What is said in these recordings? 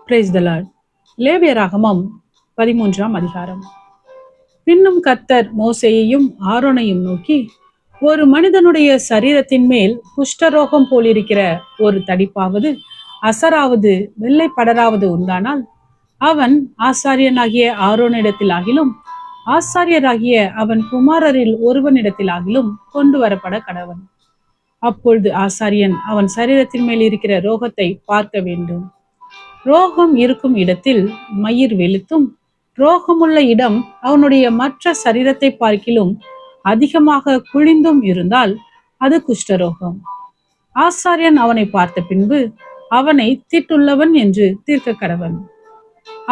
Praise the Lord. லேவியராகமம் 13ஆம் அதிகாரம். பின்னும் கர்த்தர் மோசேயையும் ஆரோனையும் நோக்கி, ஒரு மனிதனுடைய சரீரத்தின் மேல் குஷ்டரோகம் போலிருக்கிற ஒரு தடிப்பாவது அசராவது வெள்ளை படராவது உண்டானால் அவன் ஆசாரியனாகிய ஆரோனிடத்திலாகிலும் ஆசாரியராகிய அவன் குமாரரில் ஒருவனிடத்திலாகிலும் கொண்டு வரப்பட கடவன். அப்பொழுது ஆசாரியன் அவன் சரீரத்தின் மேல் இருக்கிற ரோகத்தை பார்க்க வேண்டும். ரோகம் இருக்கும் இடத்தில் மயிர் வெளுத்தும் ரோகமுள்ள இடம் அவனுடைய மற்ற சரீரத்தை பார்க்கிலும் அதிகமாக குழிந்தும் இருந்தால் அது குஷ்டரோகம். ஆசாரியன் அவனை பார்த்த பின்பு அவனை தீட்டுள்ளவன் என்று தீர்க்க கடவன்.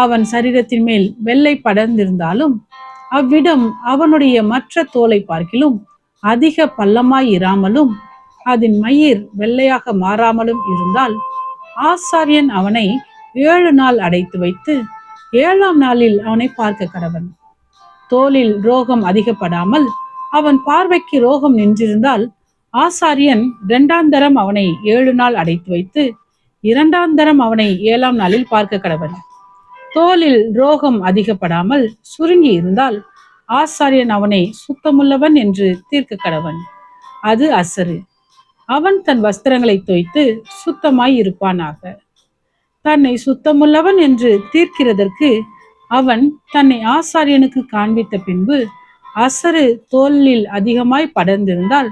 அவன் சரீரத்தின் மேல் வெள்ளை படர்ந்திருந்தாலும் அவ்விடம் அவனுடைய மற்ற தோலை பார்க்கிலும் அதிக பள்ளமாய் இராமலும் அதன் மயிர் வெள்ளையாக மாறாமலும் இருந்தால் ஆசாரியன் அவனை 7 நாள் அடைத்து வைத்து 7ஆம் நாளில் அவனை பார்க்க கடவன். தோலில் ரோகம் அதிகப்படாமல் அவன் பார்வைக்கு ரோகம் நின்றிருந்தால் ஆசாரியன் 2ஆம் தரம் அவனை 7 நாள் அடைத்து வைத்து 2ஆம் தரம் அவனை 7ஆம் நாளில் பார்க்க கடவன். தோலில் ரோகம் அதிகப்படாமல் சுருங்கி இருந்தால் ஆசாரியன் அவனை சுத்தமுள்ளவன் என்று தீர்க்க கடவன். அது அசரு. அவன் தன் வஸ்திரங்களை தோய்த்து சுத்தமாய் இருப்பானாக. தன்னை சுத்தமுள்ளவன் என்று தீர்க்கிறதற்கு அவன் தன்னை ஆசாரியனுக்கு காண்பித்த பின்பு அசரு தோலில் அதிகமாய் படர்ந்திருந்தால்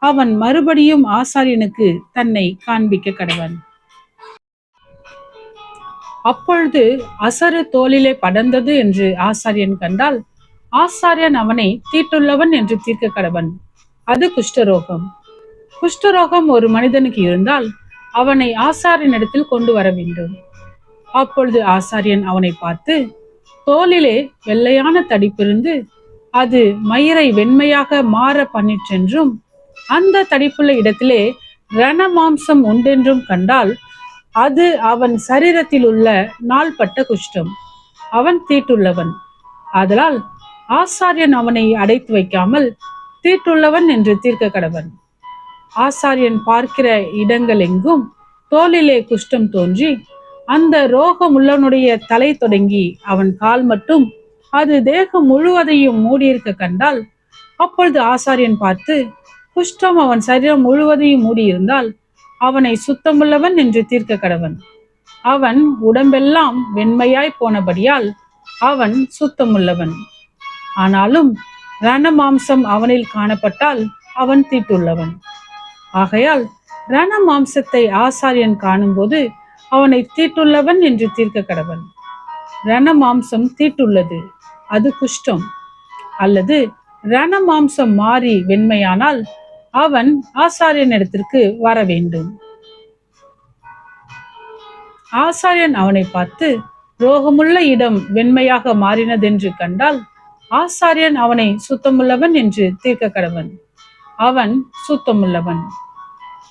அவன் மறுபடியும் ஆசாரியனுக்கு தன்னை காண்பிக்க கடவன். அப்பொழுது அசரு தோலிலே படர்ந்தது என்று ஆசாரியன் கண்டால் ஆசாரியன் அவனை தீட்டுள்ளவன் என்று தீர்க்க கடவன். அது குஷ்டரோகம். குஷ்டரோகம் ஒரு மனிதனுக்கு இருந்தால் அவனை ஆசாரியனிடத்தில் கொண்டு வர வேண்டும். அப்பொழுது ஆசாரியன் அவனை பார்த்து, தோலிலே வெள்ளையான தடிப்பிருந்து அது மயிரை வெண்மையாக மாற பண்ணிற்றென்றும் அந்த தடிப்புள்ள இடத்திலே ரண மாம்சம் உண்டென்றும் கண்டால் அது அவன் சரீரத்தில் உள்ள நாள்பட்ட குஷ்டம். அவன் தீட்டுள்ளவன். ஆதலால் ஆசாரியன் அவனை அடைத்து வைக்காமல் தீட்டுள்ளவன் என்று தீர்க்க கடவன். ஆசாரியன் பார்க்கிற இடங்கள் எங்கும் தோலிலே குஷ்டம் தோன்றி அந்த ரோகம் உள்ளவனுடைய தலை தொடங்கி அவன் கால் மட்டும் அது தேகம் முழுவதையும் மூடியிருக்க கண்டால் அப்பொழுது ஆசாரியன் பார்த்து, குஷ்டம் அவன் சரீரம் முழுவதையும் மூடியிருந்தால் அவனை சுத்தமுள்ளவன் என்று தீர்க்க கடவன். அவன் உடம்பெல்லாம் வெண்மையாய் போனபடியால் அவன் சுத்தமுள்ளவன். ஆனாலும் ரண மாம்சம் அவனில் காணப்பட்டால் அவன் தீட்டுள்ளவன். ஆகையால் ரண மாம்சத்தை ஆசாரியன் காணும்போது அவனை தீட்டுள்ளவன் என்று தீர்க்க கடவன். ரண மாம்சம் தீட்டுள்ளது, அது குஷ்டம். அல்லது ரண மாம்சம் மாறி வெண்மையானால் அவன் ஆசாரியனிடத்திற்கு வர வேண்டும். ஆசாரியன் அவனை பார்த்து ரோகமுள்ள இடம் வெண்மையாக மாறினதென்று கண்டால் ஆசாரியன் அவனை சுத்தமுள்ளவன் என்று தீர்க்க கடவன். அவன் சுத்தமுள்ளவன்.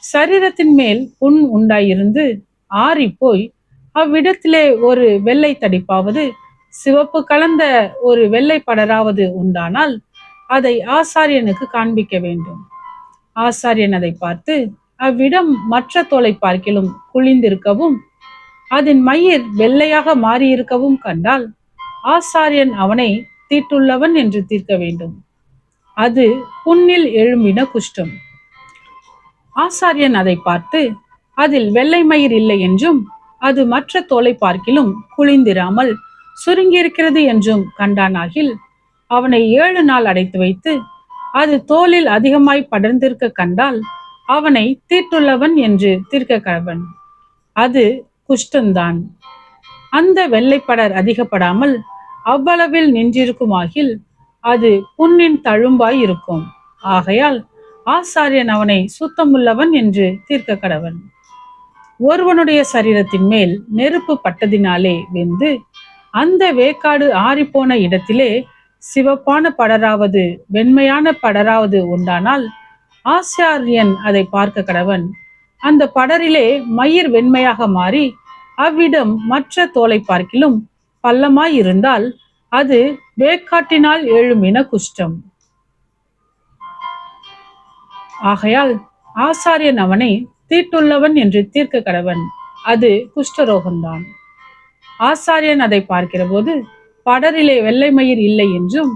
சரீரத்தின் மேல் புண் உண்டாயிருந்து ஆறி போய் அவ்விடத்திலே ஒரு வெள்ளை தடிப்பாவது சிவப்பு கலந்த ஒரு வெள்ளை படராவது உண்டானால் அதை ஆசாரியனுக்கு காண்பிக்க வேண்டும். ஆசாரியன் அதை பார்த்து அவ்விடம் மற்ற தோலை பார்க்கிலும் குழிந்திருக்கவும் அதன் மயிர் வெள்ளையாக மாறியிருக்கவும் கண்டால் ஆசாரியன் அவனை தீட்டுள்ளவன் என்று தீர்க்க வேண்டும். அது புண்ணில் எழும்பின குஷ்டம். ஆசாரியன் அதை பார்த்து அதில் வெள்ளை மயிர் இல்லை என்றும் அது மற்ற தோலை பார்க்கிலும் குழிந்திராமல் சுருங்கியிருக்கிறது என்றும் கண்டானாகில் அவனை 7 நாள் அடைத்து வைத்து அது தோலில் அதிகமாய் படர்ந்திருக்க கண்டால் அவனை தீட்டுள்ளவன் என்று தீர்க்க கடவன். அது குஷ்டந்தான். அந்த வெள்ளைப்படர் அதிகப்படாமல் அவ்வளவில் நின்றிருக்குமாகில் அது புண்ணின் தழும்பாய் இருக்கும். ஆகையால் ஆசாரியன் அவனை சுத்தமுள்ளவன் என்று தீர்க்க கடவன். ஒருவனுடைய சரீரத்தின் மேல் நெருப்பு பட்டதினாலே வெந்து அந்த வேக்காடு ஆறிப்போன இடத்திலே சிவப்பான படராவது வெண்மையான படராவது உண்டானால் ஆசாரியன் அதை பார்க்க கடவன். அந்த படரிலே மயிர் வெண்மையாக மாறி அவ்விடம் மற்ற தோலை பார்க்கிலும் பள்ளமாய் இருந்தால் அது வேக்காட்டினால் எழும்பின குஷ்டம். ஆகையால் ஆசாரியன் அவனை தீட்டுள்ளவன் என்று தீர்க்க கடவன். அது குஷ்டரோகம்தான். ஆசாரியன் அதை பார்க்கிற போது படரிலே வெள்ளை மயிர் இல்லை என்றும்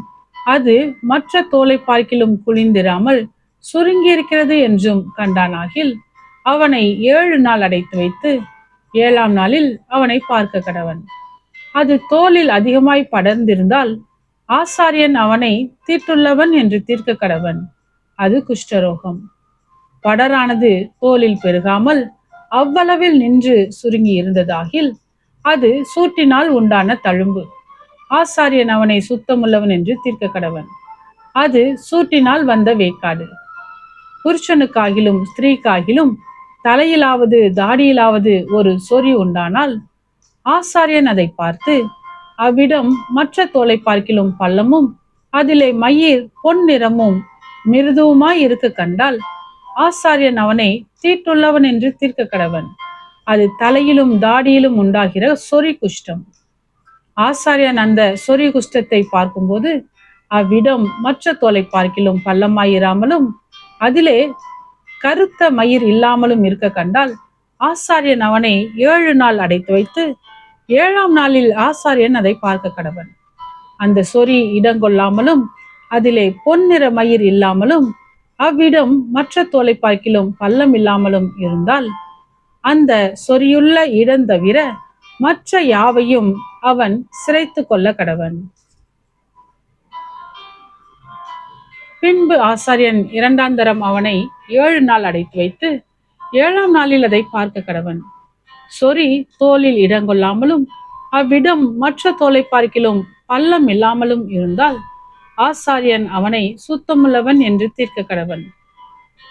அது மற்ற தோலை பார்க்கிலும் குளிந்திராமல் சுருங்கி இருக்கிறது என்றும் கண்டானாகில் அவனை 7 நாள் அடைத்து வைத்து 7ஆம் நாளில் அவனை பார்க்க கடவன். அது தோலில் அதிகமாய் படர்ந்திருந்தால் ஆசாரியன் அவனை தீட்டுள்ளவன் என்று தீர்க்க கடவன். அது குஷ்டரோகம். படரானது தோலில் பெருகாமல் அவ்வளவில் நின்று சுருங்கி இருந்ததாகில் அது சூட்டினால் உண்டான தழும்பு. ஆசாரியன் அவனை சுத்தமுள்ளவன் என்று தீர்க்க கடவன். அது சூட்டினால் வந்த வேக்காடு. புருஷனுக்காகிலும் ஸ்திரீக்காகிலும் தலையிலாவது தாடியிலாவது ஒரு சொறி உண்டானால் ஆசாரியன் அதை பார்த்து அவ்விடம் மற்ற தோலை பார்க்கிலும் பள்ளமும் அதிலே மயிர் பொன் நிறமும் மிருதுவுமாய் இருக்க கண்டால் ஆசாரியன் அவனை தீட்டுள்ளவன் என்று தீர்க்க கடவன். அது தலையிலும் தாடியிலும் உண்டாகிற சொறி குஷ்டம். ஆசாரியன் அந்த சொறி குஷ்டத்தை பார்க்கும்போது அவ்விடம் மற்ற தோலை பார்க்கிலும் பள்ளமாயிராமலும் அதிலே கருத்த மயிர் இல்லாமலும் இருக்க கண்டால் ஆசாரியன் அவனை 7 நாள் அடைத்து வைத்து 7ஆம் நாளில் ஆசாரியன் அதை பார்க்க கடவன். அந்த சொறி இடங்கொள்ளாமலும் அதிலே பொன்னிற மயிர் இல்லாமலும் அவ்விடம் மற்ற தோலை பார்க்கிலும் பள்ளம் இல்லாமலும் இருந்தால் அந்த சொறியுள்ள இடம் தவிர மற்ற யாவையும் அவன் சிரைத்து கொள்ள கடவன். பின்பு ஆசாரியன் 2ஆம் தரம் அவனை 7 நாள் அடைத்து வைத்து 7ஆம் நாளில் அதை பார்க்க கடவன். சொறி தோலில் இடங்கொள்ளாமலும் அவ்விடம் மற்ற தோலை பார்க்கிலும் பள்ளம் இல்லாமலும் இருந்தால் ஆசாரியன் அவனை சுத்தமுள்ளவன் என்று தீர்க்க கடவன்.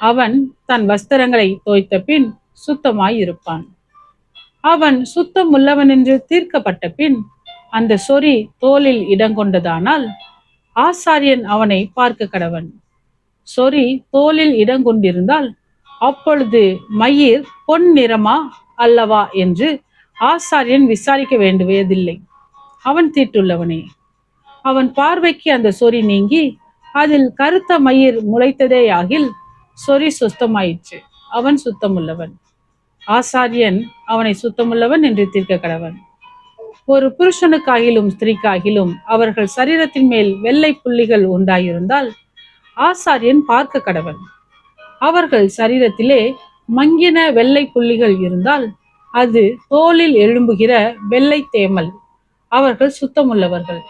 அவன் தன் வஸ்திரங்களை தோய்த்த பின் சுத்தமாய் இருப்பான். அவன் சுத்தமுள்ளவன் என்று தீர்க்கப்பட்ட பின் அந்த சொறி தோலில் இடங்கொண்டதானால் ஆசாரியன் அவனை பார்க்க கடவன். சொறி தோலில் இடங்கொண்டிருந்தால் அப்பொழுது மயிர் பொன் நிறமா அல்லவா என்று ஆசாரியன் விசாரிக்க வேண்டுவதில்லை. அவன் தீட்டுள்ளவனே. அவன் பார்வைக்கு அந்த சொறி நீங்கி அதில் கருத்த மயிர் முளைத்ததேயாகில் சொறி சுத்தமாயிற்று, அவன் சுத்தமுள்ளவன். ஆசாரியன் அவனை சுத்தமுள்ளவன் என்று தீர்க்க கடவன். ஒரு புருஷனுக்காகிலும் ஸ்திரீக்காகிலும் அவர்கள் சரீரத்தின் மேல் வெள்ளை புள்ளிகள் உண்டாயிருந்தால் ஆசாரியன் பார்க்க கடவன். அவர்கள் சரீரத்திலே மங்கின வெள்ளை புள்ளிகள் இருந்தால் அது தோலில் எழும்புகிற வெள்ளை தேமல், அவர்கள் சுத்தமுள்ளவர்கள்.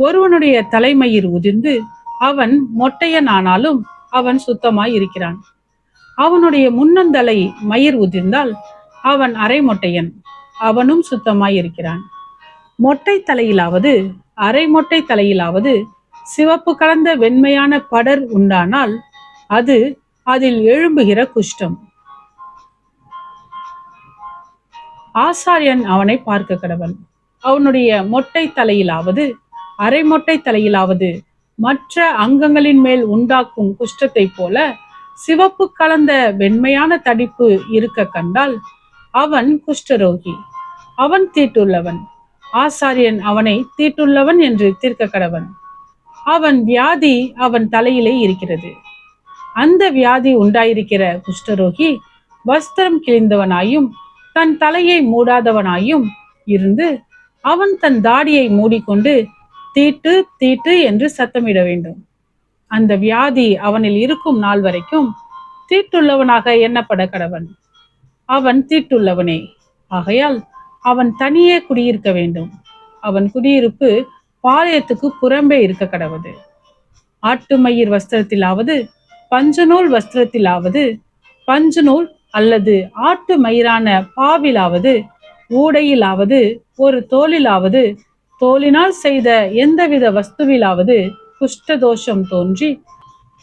ஒருவனுடைய தலைமயிர் உதிர்ந்து அவன் மொட்டையனானாலும் அவன் சுத்தமாய் இருக்கிறான். அவனுடைய முன்னந்தலை மயிர் உதிர்ந்தால் அவன் அரை மொட்டையன், அவனும் சுத்தமாய் இருக்கிறான். மொட்டை தலையிலாவது அரை மொட்டை தலையிலாவது சிவப்பு கலந்த வெண்மையான படர் உண்டானால் அது அதில் எழும்புகிற குஷ்டம். ஆசாரியன் அவனை பார்க்க கடவன். அவனுடைய மொட்டை தலையிலாவது அரை மொட்டை தலையிலாவது மற்ற அங்கங்களின் மேல் உண்டாக்கும் குஷ்டத்தை போல சிவப்பு கலந்த வெண்மையான தடிப்பு இருக்க கண்டால் அவன் குஷ்டரோகி, அவன் தீட்டுள்ளவன். ஆசாரியன் அவனை தீட்டுள்ளவன் என்று தீர்க்க கடவன். அவன் வியாதி அவன் தலையிலே இருக்கிறது. அந்த வியாதி உண்டாயிருக்கிற குஷ்டரோகி வஸ்திரம் கிழிந்தவனாயும் தன் தலையை மூடாதவனாயும் இருந்து அவன் தன் தாடியை மூடிக்கொண்டு தீட்டு தீட்டு என்று சத்தமிட வேண்டும். அந்த வியாதி அவனில் இருக்கும் நாள் வரைக்கும் தீட்டுள்ளவனாக எண்ணப்பட கடவன். அவன் தீட்டுள்ளவனே. ஆகையால் அவன் தனியே குடியிருக்க வேண்டும். அவன் குடியிருப்பு பாளையத்துக்கு புறம்பே இருக்க கடவது. ஆட்டு மயிர் வஸ்திரத்திலாவது பஞ்சநூல் வஸ்திரத்திலாவது பஞ்சு நூல் அல்லது ஆட்டு மயிரான பாவிலாவது ஊடையிலாவது ஒரு தோலிலாவது தோலினால் செய்த எந்தவித வஸ்துவிலாவது குஷ்டதோஷம் தோன்றி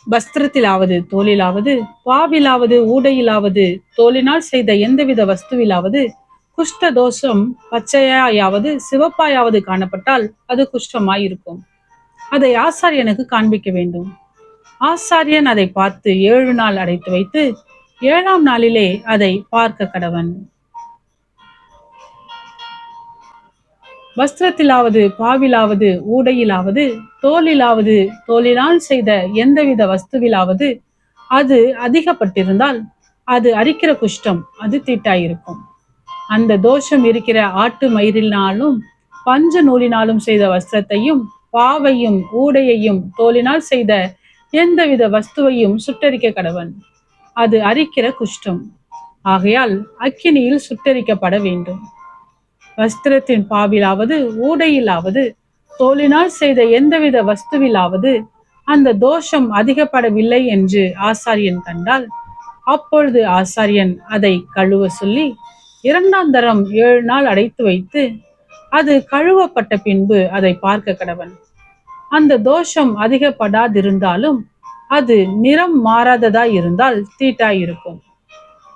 வஸ்திரத்திலாவது தோலிலாவது பாவிலாவது ஊடையிலாவது தோலினால் செய்த எந்தவித வஸ்துவிலாவது குஷ்டதோஷம் பச்சையாயாவது சிவப்பாயாவது காணப்பட்டால் அது குஷ்டமாயிருக்கும். அதை ஆசாரியனுக்கு காண்பிக்க வேண்டும். ஆசாரியன் அதை பார்த்து 7 நாள் அடைத்து வைத்து 7ஆம் நாளிலே அதை பார்க்க கடவன். வஸ்திரத்திலாவது பாவிலாவது ஊடையிலாவது தோலிலாவது தோலினால் செய்த எந்தவித வஸ்துவிலாவது அது அதிகப்பட்டிருந்தால் அது அரிக்கிற குஷ்டம், அது தீட்டாயிருக்கும். அந்த தோஷம் இருக்கிற ஆட்டு மயிரினாலும் பஞ்ச நூலினாலும் செய்த வஸ்திரத்தையும் பாவையும் ஊடையையும் தோலினால் செய்த எந்தவித வஸ்துவையும் சுட்டரிக்க கடவன். அது அரிக்கிற குஷ்டம். ஆகையால் அக்கினியில் சுட்டரிக்கப்பட வேண்டும். வஸ்திரத்தின் பாவிலாவது ஊடையிலாவது தோலினால் செய்த எந்தவித வஸ்துவிலாவது அந்த தோஷம் அதிகப்படவில்லை என்று ஆசாரியன் கண்டால், அப்பொழுது ஆசாரியன் அதை கழுவ சொல்லி 2ஆம் தரம் 7 நாள் அடைத்து வைத்து அது கழுவப்பட்ட பின்பு அதை பார்க்க கடவன். அந்த தோஷம் அதிகப்படாதிருந்தாலும் அது நிறம் மாறாததா இருந்தால் தீட்டாயிருக்கும்.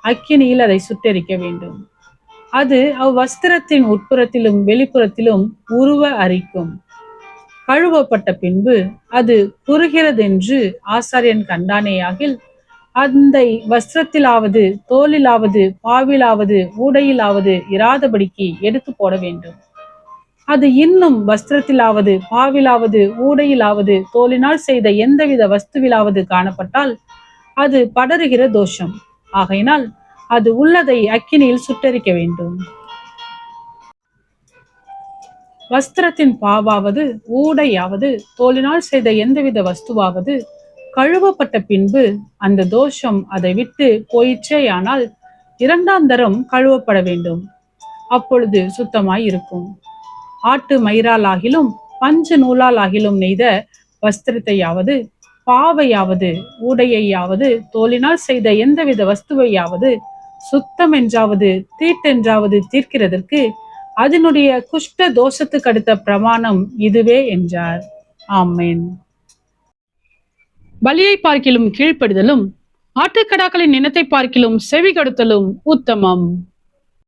அக்கினியில் அதை சுட்டெரிக்க வேண்டும். அது அவ்வஸ்திரத்தின் உட்புறத்திலும் வெளிப்புறத்திலும் உருவ அரிக்கும். கழுவப்பட்ட பின்பு அது குறுகிறதென்று ஆசாரியன் கண்டானேயாகில், அந்த வஸ்திரத்திலாவது தோலிலாவது பாவிலாவது ஊடையிலாவது இராதபடிக்கு எடுத்து போட வேண்டும். அது இன்னும் வஸ்திரத்திலாவது பாவிலாவது ஊடையிலாவது தோலினால் செய்த எந்தவித வஸ்துவிலாவது காணப்பட்டால் அது படருகிற தோஷம். ஆகையினால் அது உள்ளதை அக்கினியில் சுட்டரிக்க வேண்டும். வஸ்திரத்தின் பாவாவது ஊடையாவது தோலினால் செய்த எந்தவித வஸ்துவாவது கழுவப்பட்ட பின்பு அந்த தோஷம் அதை விட்டு போயிற்றேயானால் 2ஆம் தரம் கழுவப்பட வேண்டும். அப்பொழுது சுத்தமாய் இருக்கும். ஆட்டு மயிரால் ஆகிலும் பஞ்சு நூலால் ஆகிலும் நெய்த வஸ்திரத்தையாவது பாவையாவது ஊடையாவது தோலினால் செய்த எந்தவித வஸ்துவையாவது சுத்தம் என்றாவது தீட்டென்றாவது தீர்க்கிறதற்கு அதனுடைய குஷ்ட தோஷத்துக்கு அடுத்த பிரமாணம் இதுவே என்றார். ஆமென். பலியை பார்க்கிலும் கீழ்ப்படிதலும் ஆட்டுக்கடாக்களின் இனத்தை பார்க்கிலும் செவி கொடுத்தலும் உத்தமம்.